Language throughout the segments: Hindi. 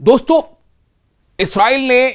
दोस्तों, इसराइल ने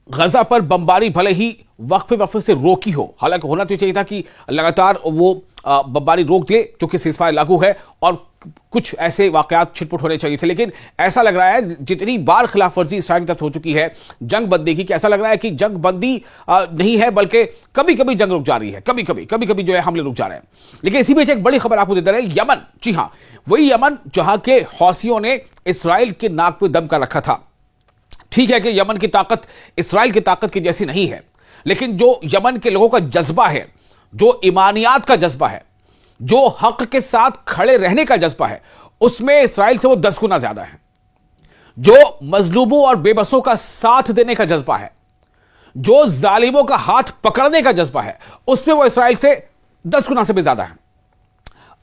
गजा पर बमबारी भले ही वक्फे से रोकी हो, हालांकि होना तो चाहिए था कि लगातार वो बमबारी रोक दे, चूंकि सीजफायर लागू है और कुछ ऐसे वाकयात छिटपुट होने चाहिए थे। लेकिन ऐसा लग रहा है जितनी बार खिलाफ वर्जी इसराइल की तरफ हो चुकी है जंग बंदी की, कि ऐसा लग रहा है कि जंग बंदी नहीं है, बल्कि कभी कभी जंग रुक जा रही है, कभी कभी जो है हमले रुक जा रहे हैं। लेकिन इसी बीच एक बड़ी खबर आपको देते रहे, यमन, जी हां, वही यमन जहां के हौसियों ने इसराइल के नाक पे दम कर रखा था। ठीक है कि यमन की ताकत इसराइल की ताकत की जैसी नहीं है, लेकिन जो यमन के लोगों का जज्बा है, जो ईमानियात का जज्बा है, जो हक के साथ खड़े रहने का जज्बा है, उसमें इसराइल से वो 10 गुना ज्यादा है। जो मजलूमों और बेबसों का साथ देने का जज्बा है, जो जालिमों का हाथ पकड़ने का जज्बा है, उसमें वो इसराइल से 10 गुना से भी ज्यादा है।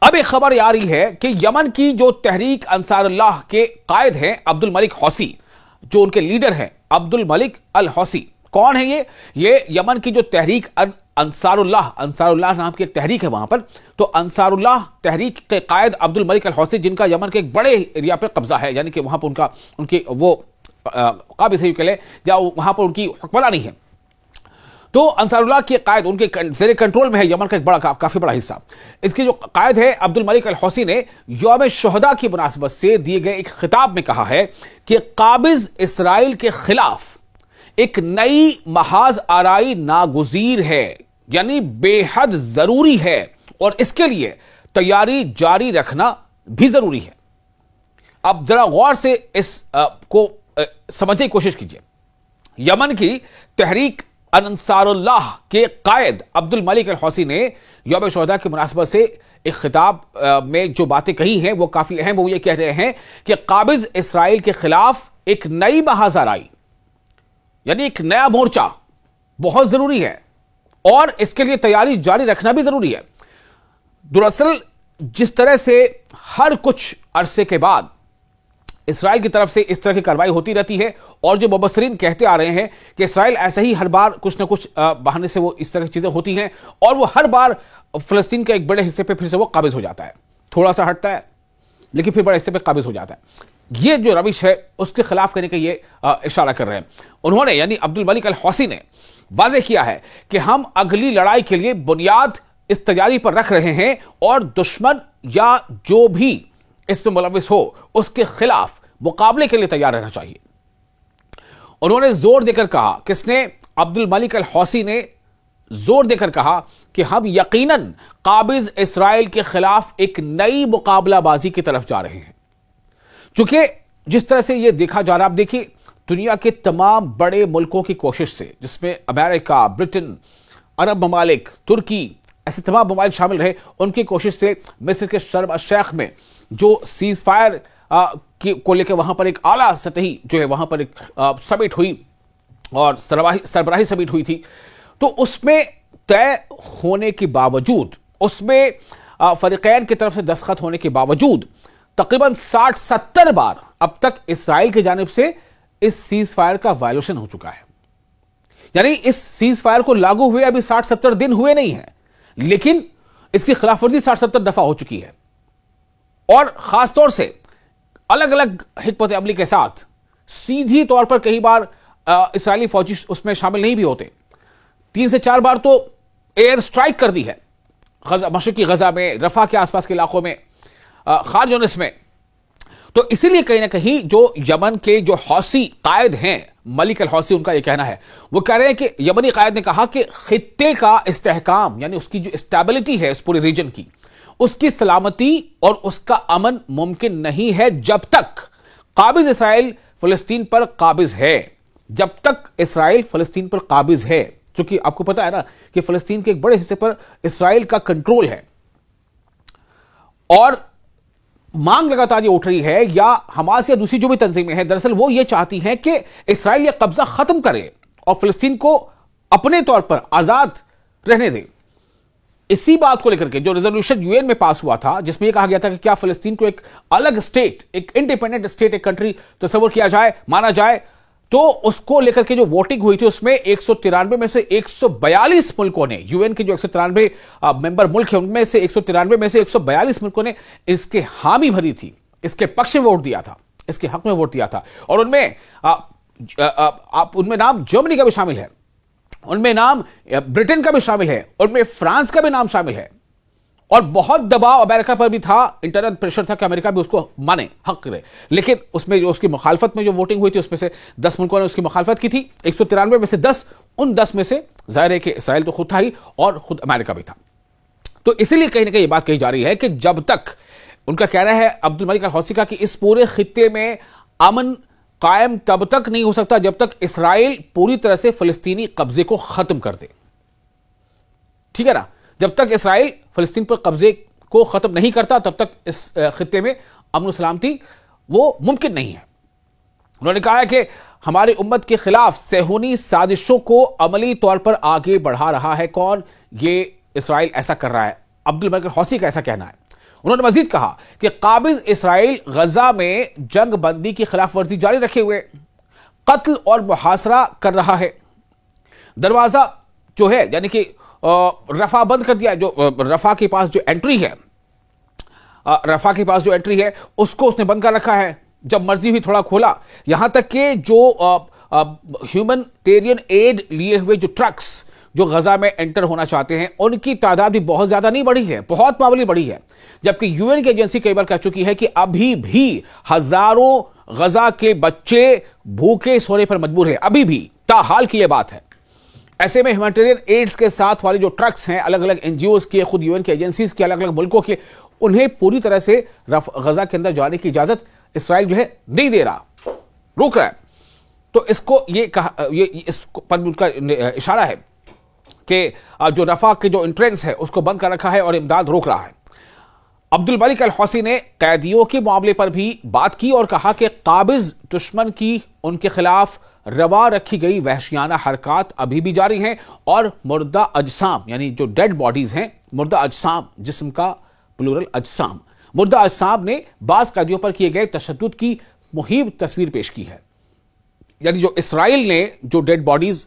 अब एक खबर आ रही है कि यमन की जो तहरीक अंसारुल्लाह के कायद हैं अब्दुल मलिक हौसी, जो उनके लीडर हैं अब्दुल मलिक अल हौसी, कौन है ये यमन की जो तहरीक अंसारुल्लाह नाम की एक तहरीक है वहां पर, तो अंसारुल्लाह तहरीक के कायद अब्दुल मलिक अल हौसी, जिनका यमन के एक बड़े एरिया पर कब्जा है, यानी कि वहां पर उनकी वो काबिज है के लिए, या वहां पर उनकी हुक्मरानी है। तो अंसारुल्लाह के कायद उनके जेरे कंट्रोल में है यमन का एक बड़ा काफी बड़ा हिस्सा। इसके जो कायद है अब्दुल मलिक अल हौसी ने यौम शुहदा की मुनासिबत से दिए गए एक खिताब में कहा है कि काबिज इसराइल के खिलाफ एक नई महाज आराई नागुजीर है, यानी बेहद जरूरी है, और इसके लिए तैयारी जारी रखना भी जरूरी है। अब जरा गौर से इस को समझने की कोशिश कीजिए। यमन की तहरीक अंसारुल्लाह के कायद अब्दुल मलिक अल हौसी ने यौम शुहदा की मुनासिबत से एक खिताब में जो बातें कही हैं वो काफी अहम। वो ये कह रहे हैं कि काबिज इसराइल के खिलाफ एक नई महाज आराई, यानी एक नया मोर्चा बहुत जरूरी है, और इसके लिए तैयारी जारी रखना भी जरूरी है। दरअसल जिस तरह से हर कुछ अरसे के बाद इसराइल की तरफ से इस तरह की कार्रवाई होती रहती है, और जो मुबस्सिरीन कहते आ रहे हैं कि इसराइल ऐसे ही हर बार कुछ ना कुछ बहाने से वो इस तरह की चीजें होती हैं, और वो हर बार फलस्तीन के एक बड़े हिस्से पे फिर से वो काबिज हो जाता है, थोड़ा सा हटता है लेकिन फिर बड़े हिस्से पे काबिज हो जाता है। ये जो रविश है उसके खिलाफ करने का ये इशारा कर रहे हैं उन्होंने, यानी अब्दुल मलिक अल हौसी ने वाज़ेह किया है कि हम अगली लड़ाई के लिए बुनियाद इस तैयारी पर रख रहे हैं, और दुश्मन या जो भी इसमें मुलविस हो उसके खिलाफ मुकाबले के लिए तैयार रहना चाहिए। उन्होंने जोर देकर कहा, किसने? अब्दुल मलिक अल हौसी ने जोर देकर कहा कि हम यकीनन काबिज इसराइल के खिलाफ एक नई मुकाबलाबाजी की तरफ जा रहे हैं। चूंकि जिस तरह से यह देखा जा रहा है, आप देखिए दुनिया के तमाम बड़े मुल्कों की कोशिश से, जिसमें अमेरिका, ब्रिटेन, अरब ममालिक, तुर्की, ऐसे तमाम ममालिक शामिल रहे, उनकी कोशिश से मिस्र के शर्म अल शेख में जो सीज फायर को लेकर वहां पर एक आला सतही जो है वहां पर एक समिट हुई और सरबराही समिट हुई थी, तो उसमें तय होने के बावजूद, उसमें फरीकैन की तरफ से दस्तखत होने के बावजूद तकरीबन 60-70 बार अब तक इसराइल की जानिब से इस सीज फायर का वायोलेशन हो चुका है। यानी इस सीज फायर को लागू हुए अभी 60-70 दिन हुए नहीं है, लेकिन इसकी खिलाफवर्जी 60-70 दफा हो चुकी है, और खासतौर से अलग अलग हिकमत अमली के साथ सीधी तौर पर कई बार इसराइली फौजी उसमें शामिल नहीं भी होते। 3 से 4 बार तो एयर स्ट्राइक कर दी है मशरकी गजा में, रफा के आसपास के इलाकों में, खान यूनिस में। तो इसीलिए कहीं ना कहीं जो यमन के जो हौसी कायद हैं मलिक अल हौसी, उनका यह कहना है, वो कह रहे हैं कि यमनी कायद ने कहा कि खित्ते का इस्तेहकाम, यानी उसकी जो स्टेबिलिटी है इस पूरे रीजन की, उसकी सलामती और उसका अमन मुमकिन नहीं है जब तक काबिज इसराइल फलस्तीन पर काबिज है, जब तक इसराइल फलस्तीन पर काबिज है। क्योंकि आपको पता है ना कि फलस्तीन के एक बड़े हिस्से पर इसराइल का कंट्रोल है, और मांग लगातार ये उठ रही है, या हमास या दूसरी जो भी तंजीमें हैं, दरअसल वो ये चाहती हैं कि इसराइल ये कब्जा खत्म करे और फलस्तीन को अपने तौर पर आजाद रहने दे। इसी बात को लेकर के जो रेजोल्यूशन यूएन में पास हुआ था, जिसमें यह कहा गया था कि क्या फलस्तीन को एक अलग स्टेट, एक इंडिपेंडेंट स्टेट, एक कंट्री तस्वर किया जाए, माना जाए, तो उसको लेकर के जो वोटिंग हुई थी उसमें 193 में से 142 मुल्कों ने, यूएन के जो 193 मेंबर मुल्क है उनमें से 193 में से 142 मुल्कों ने इसके हामी भरी थी, इसके पक्ष में वोट दिया था। इसके हक में वोट दिया था। और उनमें उनमें नाम जर्मनी का भी शामिल है, उनमें नाम ब्रिटेन का भी शामिल है, उनमें फ्रांस का भी नाम शामिल है। और बहुत दबाव अमेरिका पर भी था, इंटरनल प्रेशर था कि अमेरिका भी उसको माने, हक करे। लेकिन उसमें जो उसकी मुखालफत में जो वोटिंग हुई थी उसमें से 10 मुल्कों ने उसकी मुखालफत की थी। 193 में से 10, उन 10 में से जाहिर है कि इसराइल तो खुद था ही और खुद अमेरिका भी था। तो इसीलिए कहीं ना कहीं ये बात कही जा रही है कि जब तक, उनका कहना है अब्दुल मलिक अल हौसी का, कि इस पूरे खित्ते में अमन कायम तब तक नहीं हो सकता जब तक इसराइल पूरी तरह से फिलिस्तीनी कब्जे को खत्म कर दे। ठीक है ना? जब तक इसराइल फिलिस्तीन पर कब्जे को खत्म नहीं करता तब तक इस खित्ते में अमन सलामती वो मुमकिन नहीं है। उन्होंने कहा है कि हमारी उम्मत के खिलाफ सेहूनी साजिशों को अमली तौर पर आगे बढ़ा रहा है कौन? ये इसराइल ऐसा कर रहा है। अब्दुल मलिक अल हौसी का ऐसा कहना है। उन्होंने मजीद कहा कि काबिज इसराइल गजा में जंग बंदी की खिलाफ वर्जी जारी रखे हुए कत्ल और मुहासरा कर रहा है। दरवाजा जो है यानी कि रफा बंद कर दिया, जो रफा के पास जो एंट्री है, रफा के पास जो एंट्री है उसको उसने बंद कर रखा है। जब मर्जी हुई थोड़ा खोला। यहां तक कि जो ह्यूमैनिटेरियन एड लिए हुए जो ट्रक्स जो गजा में एंटर होना चाहते हैं उनकी तादाद भी बहुत ज्यादा नहीं बढ़ी है, बहुत मामूली बढ़ी है। जबकि यूएन की एजेंसी कई बार कह चुकी है कि अभी भी हजारों गजा के बच्चे भूखे सोने पर मजबूर हैं, अभी भी ताहाल की यह बात है। ऐसे में ह्यूमैनिटेरियन एड्स के साथ वाले जो ट्रक्स हैं, अलग अलग एनजीओज के, खुद यूएन की एजेंसीज के, अलग अलग मुल्कों के, उन्हें पूरी तरह से गजा के अंदर जाने की इजाजत इसराइल जो है नहीं दे रहा, रोक रहा है। तो इसको ये कहा, ये इस पर उनका इशारा है कि जो रफा के जो एंट्रेंस है उसको बंद कर रखा है और इमदाद रोक रहा है। अब्दुल मलिक अल हौसी ने कैदियों के मामले पर भी बात की और कहा कि काबिज दुश्मन की उनके खिलाफ रवा रखी गई वहशियाना हरकत अभी भी जारी हैं और मुर्दा अजसाम यानी जो डेड बॉडीज हैं, मुर्दा अजसाम, जिस्म का प्लूरल अजसाम, मुर्दा अजसाम ने बाज कैदियों पर किए गए तशद्दुद की मुहीब तस्वीर पेश की है। यानी जो इसराइल ने जो डेड बॉडीज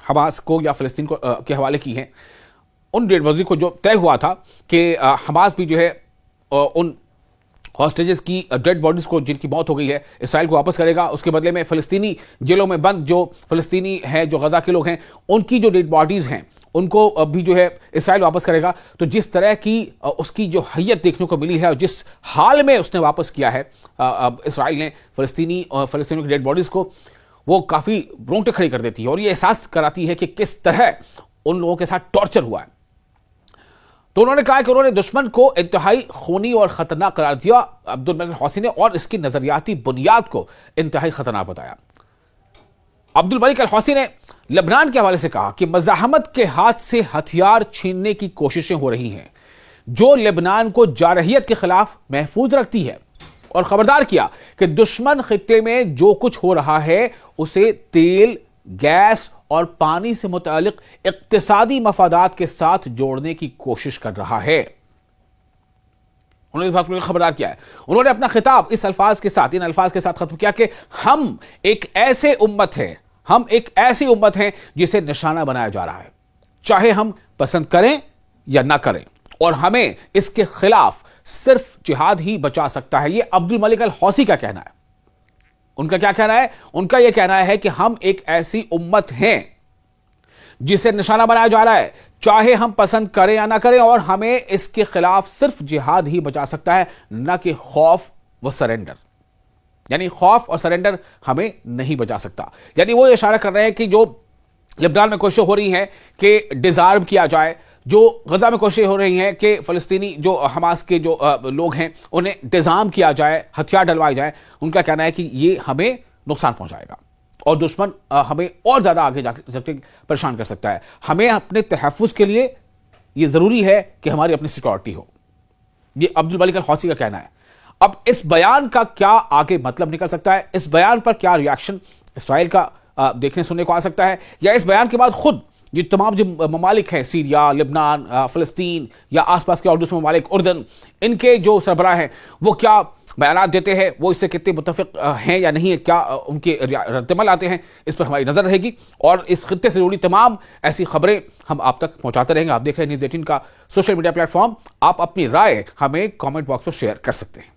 हमास को या फिलिस्तीन को के हवाले की हैं, उन डेड बॉडीज को जो तय हुआ था कि हमास भी जो है उन हॉस्टेजेस की डेड बॉडीज को जिनकी मौत हो गई है इसराइल को वापस करेगा। उसके बदले में फिलिस्तीनी जेलों में बंद जो फिलिस्तीनी हैं, जो गजा के लोग हैं, उनकी जो डेड बॉडीज हैं उनको भी जो है इसराइल वापस करेगा। तो जिस तरह की उसकी जो हैयत देखने को मिली है और जिस हाल में उसने वापस किया है इसराइल ने फिलिस्तीनी की डेड बॉडीज को, वो काफी रोंगटे खड़ी कर देती है और ये एहसास कराती है कि किस तरह उन लोगों के साथ टॉर्चर हुआ है। तो उन्होंने कहा कि उन्होंने दुश्मन को इंतहाई खूनी और खतरनाक करार दिया, अब्दुल मलिक हौसी ने, और इसकी नजरियाती बुनियाद को इंतहाई खतरनाक बताया। अब्दुल मलिक अल हौसी ने लेबनान के हवाले से कहा कि मज़ाहमत के हाथ से हथियार छीनने की कोशिशें हो रही हैं जो लेबनान को जारहियत के खिलाफ महफूज रखती है, और खबरदार किया कि दुश्मन खित्ते में जो कुछ हो रहा है उसे तेल, गैस और पानी से मुतालिक इक्तिसादी मफादात के साथ जोड़ने की कोशिश कर रहा है। उन्होंने इस बात को खबरदार किया है। उन्होंने अपना खिताब इन अल्फाज के साथ खत्म किया कि हम एक ऐसे उम्मत हैं, हम एक ऐसी उम्मत हैं जिसे निशाना बनाया जा रहा है, चाहे हम पसंद करें या ना करें, और हमें इसके खिलाफ सिर्फ जिहाद ही बचा सकता है। यह अब्दुल मलिक अल हौसी का कहना है। उनका क्या कहना है? उनका यह कहना है कि हम एक ऐसी उम्मत हैं जिसे निशाना बनाया जा रहा है, चाहे हम पसंद करें या ना करें, और हमें इसके खिलाफ सिर्फ जिहाद ही बचा सकता है, न कि खौफ व सरेंडर। यानी खौफ और सरेंडर हमें नहीं बचा सकता। यानी वो इशारा कर रहे हैं कि जो लेबनान में कोशिशें हो रही हैं कि डिजार्म किया जाए, जो गजा में कोशिशें हो रही हैं कि फिलिस्तीनी जो हमास के जो लोग हैं उन्हें डिजार्म किया जाए, हथियार डलवाए जाए, उनका कहना है कि ये हमें नुकसान पहुंचाएगा और दुश्मन हमें और ज्यादा आगे जाकर परेशान कर सकता है। हमें अपने तहफ़्फ़ुज़ के लिए यह जरूरी है कि हमारी अपनी सिक्योरिटी हो। यह अब्दुल मलिक अल हौसी का कहना है। अब इस बयान का क्या आगे मतलब निकल सकता है, इस बयान पर क्या रिएक्शन इसराइल का देखने सुनने को आ सकता है, या इस बयान के बाद खुद ये तमाम जो ममालिक हैं, सीरिया, लेबनान, फिलिस्तीन या आसपास के और दूसरे ममालिक, उर्दन, इनके जो सरबराह हैं वो क्या बयान देते हैं, वो इससे कितने मुत्तफिक हैं या नहीं है, क्या उनके रद्दमल आते हैं, इस पर हमारी नजर रहेगी। और इस खित्ते से जुड़ी तमाम ऐसी खबरें हम आप तक पहुंचाते रहेंगे। आप देख रहे हैं न्यूज़ 18 का सोशल मीडिया प्लेटफॉर्म। आप अपनी राय हमें कमेंट बॉक्स में शेयर कर सकते हैं।